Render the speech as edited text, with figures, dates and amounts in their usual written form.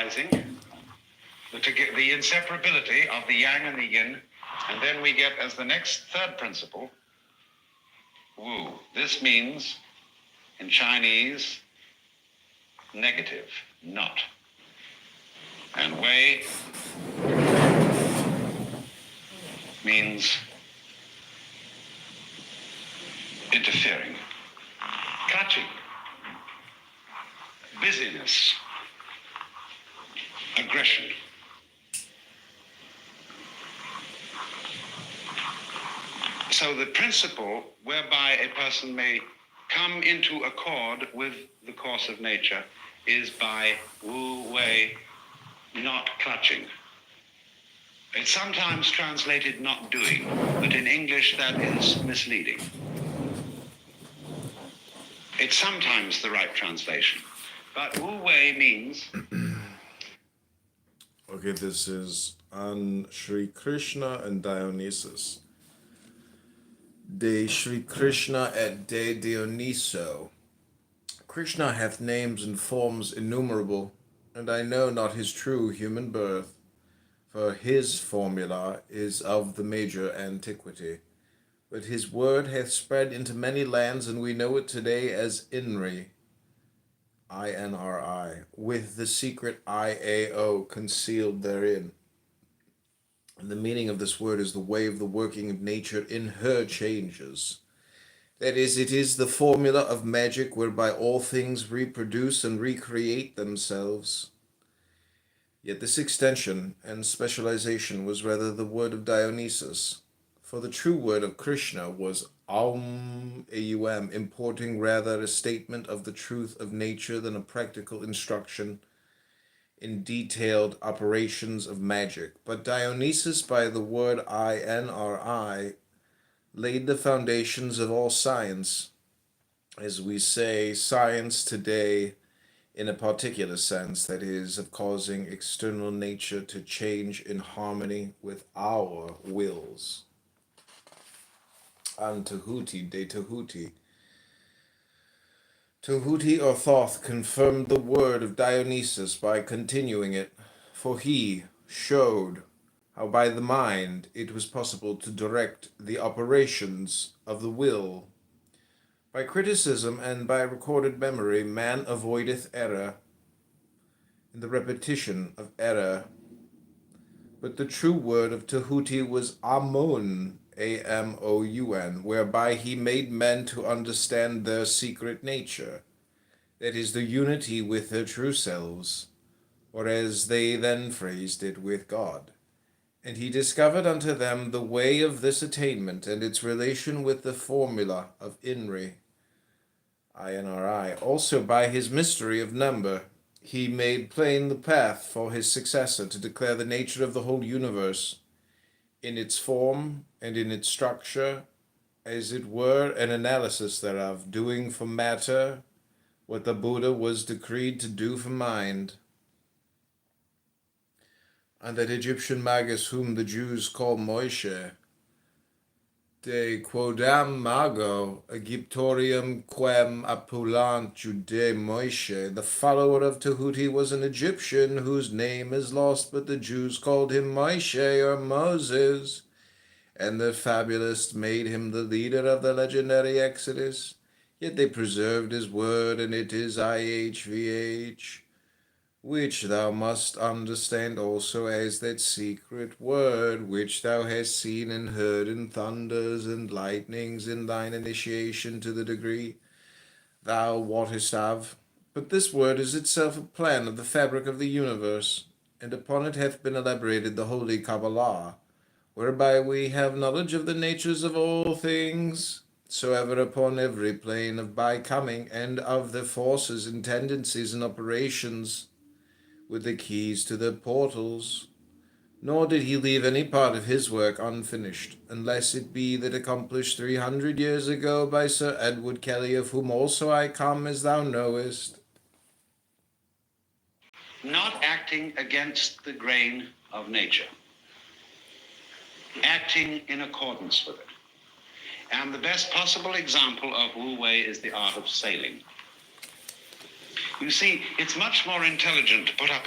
realizing the inseparability of the yang and the yin, and then we get as the next third principle, wu. This means, in Chinese, negative, not. And wei means interfering, clutching, busyness, aggression. So the principle whereby a person may come into accord with the course of nature is by wu wei, not clutching. It's sometimes translated not doing, but in English that is misleading. It's sometimes the right translation, but wu wei means... Okay, this is on Sri Krishna and Dionysus. De Sri Krishna et de Dionyso. Krishna hath names and forms innumerable, and I know not his true human birth, for his formula is of the major antiquity. But his word hath spread into many lands, and we know it today as Inri, I-N-R-I, with the secret I-A-O concealed therein. And the meaning of this word is the way of the working of nature in her changes. That is, it is the formula of magic whereby all things reproduce and recreate themselves. Yet this extension and specialization was rather the word of Dionysus, for the true word of Krishna was Aum, A-U-M, importing rather a statement of the truth of nature than a practical instruction in detailed operations of magic. But Dionysus, by the word I-N-R-I, laid the foundations of all science, as we say, science today in a particular sense, that is, of causing external nature to change in harmony with our wills. And Tahuti, de Tahuti. Tahuti or Thoth confirmed the word of Dionysus by continuing it, for he showed how by the mind it was possible to direct the operations of the will. By criticism and by recorded memory, man avoideth error in the repetition of error. But the true word of Tahuti was Amun, A-M-O-U-N, whereby he made men to understand their secret nature, that is, the unity with their true selves, or as they then phrased it, with God. And he discovered unto them the way of this attainment and its relation with the formula of Inri, I-N-R-I. Also by his mystery of number, he made plain the path for his successor to declare the nature of the whole universe, in its form and in its structure, as it were an analysis thereof, doing for matter what the Buddha was decreed to do for mind. And that Egyptian magus whom the Jews call Moshe, de quodam mago Egyptorium quem appulant Jude Moshe, the follower of Tahuti was an Egyptian whose name is lost, but the Jews called him Moshe or Moses, and the fabulists made him the leader of the legendary Exodus. Yet they preserved his word, and it is IHVH, which thou must understand also as that secret word, which thou hast seen and heard in thunders and lightnings in thine initiation to the degree thou wottest of. But this word is itself a plan of the fabric of the universe, and upon it hath been elaborated the holy Kabbalah, whereby we have knowledge of the natures of all things, soever upon every plane of by-coming, and of the forces and tendencies and operations, with the keys to the portals. Nor did he leave any part of his work unfinished, unless it be that accomplished 300 years ago by Sir Edward Kelly, of whom also I come, as thou knowest. Not acting against the grain of nature, acting in accordance with it. And the best possible example of Wu Wei is the art of sailing. You see, it's much more intelligent to put up